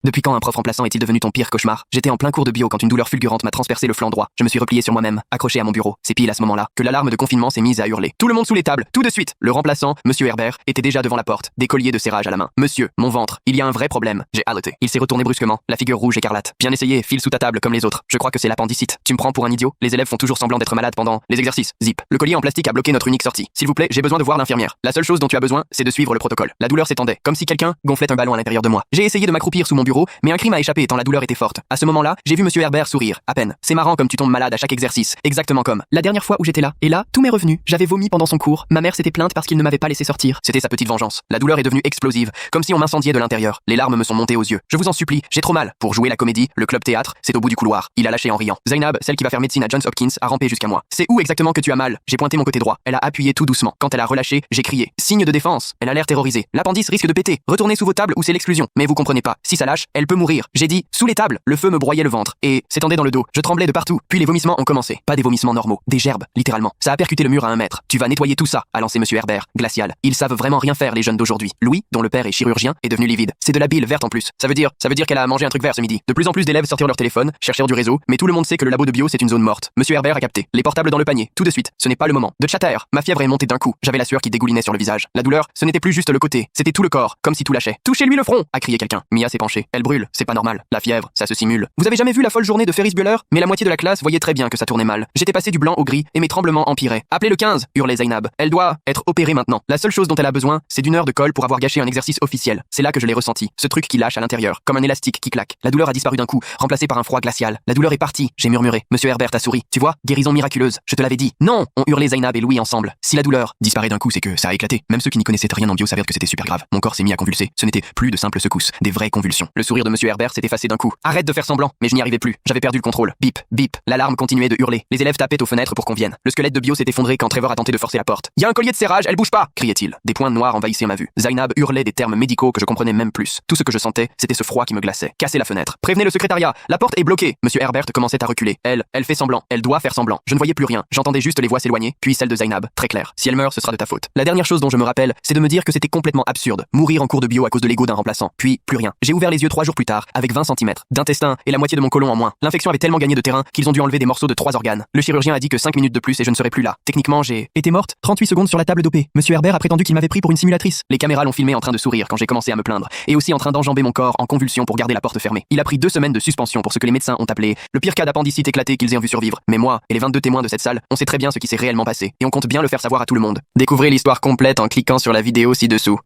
Depuis quand un prof remplaçant est-il devenu ton pire cauchemar? J'étais en plein cours de bio quand une douleur fulgurante m'a transpercé le flanc droit. Je me suis replié sur moi-même, accroché à mon bureau. C'est pile à ce moment-là que l'alarme de confinement s'est mise à hurler. Tout le monde sous les tables, tout de suite. Le remplaçant, Monsieur Herbert, était déjà devant la porte, des colliers de serrage à la main. Monsieur, mon ventre, il y a un vrai problème. J'ai haleté. Il s'est retourné brusquement, la figure rouge écarlate. Bien essayé, file sous ta table comme les autres. Je crois que c'est l'appendicite. Tu me prends pour un idiot? Les élèves font toujours semblant d'être malades pendant les exercices. Zip. Le collier en plastique a bloqué notre unique sortie. S'il vous plaît, j'ai besoin de voir l'infirmière. La seule chose dont tu as besoin, c'est de suivre le protocole. La douleur s'étendait, comme si quelqu'un gonflait un ballon à l'intérieur de moi. J'ai essayé de m'accroupir sous mon bureau, mais un cri m'a échappé tant la douleur était forte. À ce moment-là, j'ai vu Monsieur Herbert sourire, à peine. C'est marrant comme tu tombes malade à chaque exercice, exactement comme la dernière fois où j'étais là. Et là, tout m'est revenu. J'avais vomi pendant son cours. Ma mère s'était plainte parce qu'il ne m'avait pas laissé sortir. C'était sa petite vengeance. La douleur est devenue explosive, comme si on m'incendiait de l'intérieur. Les larmes me sont montées aux yeux. Je vous en supplie, j'ai trop mal. Pour jouer la comédie, le club théâtre, c'est au bout du couloir. Il a lâché en riant. Zainab, celle qui va faire médecine à Johns Hopkins, a rampé jusqu'à moi. C'est où exactement que tu as mal? J'ai pointé mon côté droit. Elle a appuyé tout doucement. Quand elle a relâché, j'ai crié. Signe de défense. Elle a l'air terrorisée. L'appendice risque de péter. Retournez sous vos tables ou c'est l'exclusion. Mais vous comprenez pas. Si ça lâche, elle peut mourir. J'ai dit, sous les tables. Le feu me broyait le ventre et s'étendait dans le dos. Je tremblais de partout. Puis les vomissements ont commencé. Pas des vomissements normaux. Des gerbes, littéralement. Ça a percuté le mur à 1 mètre. Tu vas nettoyer tout ça, a lancé Monsieur Herbert, glacial. Ils savent vraiment rien faire, les jeunes d'aujourd'hui. Louis, dont le père est chirurgien, est devenu livide. C'est de la bile verte en plus. Ça veut dire qu'elle a mangé un truc vert ce midi. De plus en plus d'élèves sortirent leur téléphone, cherchèrent du réseau, mais tout le monde sait que le labo de bio c'est une zone morte. Monsieur Herbert a capté. Les portables dans le panier, tout de suite. Ce n'est pas le moment. De chatter. Ma fièvre est montée d'un coup. J'avais la sueur qui dégoulinait sur le visage. La douleur, ce n'était plus juste le côté, c'était tout le corps, comme si tout lâchait. Touchez-lui le front, a crié quelqu'un. Mia s'est penchée. Elle brûle, c'est pas normal. La fièvre, ça se simule. Vous avez jamais vu la folle journée de Ferris Bueller? Mais la moitié de la classe voyait très bien que ça tournait mal. J'étais passé du blanc au gris et mes tremblements empiraient. Appelez le 15, hurlait Zainab. Elle doit être opérée maintenant. La seule chose dont elle a besoin, c'est d'1 heure de colle pour avoir gâché un exercice officiel. C'est là que je l'ai ressenti. Ce truc qui lâche à l'intérieur, comme un élastique qui claque. La douleur a disparu d'un coup, remplacée par un froid glacial. La douleur est partie, j'ai murmuré. Monsieur Herbert a souri. Tu vois, guérison miraculeuse. Je te l'avais dit. Non, ont hurlé Zainab et Louis ensemble. Si la douleur disparaît d'un coup, c'est que ça a éclaté. Même ceux qui n'y connaissaient rien en bio s'avèrent que c'était super grave. Mon corps s'est mis à convulser. Ce n'était plus de simples secousses, des vraies convulsions. Le sourire de Monsieur Herbert s'est effacé d'un coup. Arrête de faire semblant, mais je n'y arrivais plus. J'avais perdu le contrôle. Bip, bip. L'alarme continuait de hurler. Les élèves tapaient aux fenêtres pour qu'on vienne. Le squelette de bio s'est effondré quand Trevor a tenté de forcer la porte. Y a un collier de serrage, elle bouge pas, criait-il. Des points noirs envahissaient ma vue. Zainab hurlait des termes médicaux que je comprenais même plus. Tout ce que je sentais, c'était ce froid qui me glaçait. Cassez la fenêtre. Prévenez le secrétariat. La porte est bloquée. Monsieur Herbert commençait à reculer. Elle fait semblant. Elle doit faire semblant. Je ne voyais plus rien. J'entendais juste les voix s'éloigner, puis celle de Zainab. Très clair. Si elle meurt, ce sera de ta faute. La dernière chose dont je me rappelle, c'est de me dire que c'était complètement absurde. Mourir en cours de bio à cause de l'ego d'un remplaçant. Puis, plus rien. J'ai ouvert les yeux 3 jours plus tard, avec 20 cm d'intestin et la moitié de mon côlon en moins. L'infection avait tellement gagné de terrain qu'ils ont dû enlever des morceaux de 3 organes. Le chirurgien a dit que 5 minutes de plus et je ne serais plus là. Techniquement, j'ai été morte 38 secondes sur la table d'OP. Monsieur Herbert a prétendu qu'il m'avait pris pour une simulatrice. Les caméras l'ont filmé en train de sourire quand j'ai commencé à me plaindre, et aussi en train d'enjamber mon corps en convulsion pour garder la porte fermée. Il a pris 2 semaines de suspension pour ce que les médecins ont appelé le pire cas d'appendicite éclaté qu'ils aient vu survivre. Mais moi et les 22 témoins de cette salle, on sait très bien ce qui s'est réellement passé, et on compte bien le faire savoir à tout le monde. Découvrez l'histoire complète en cliquant sur la vidéo ci-dessous.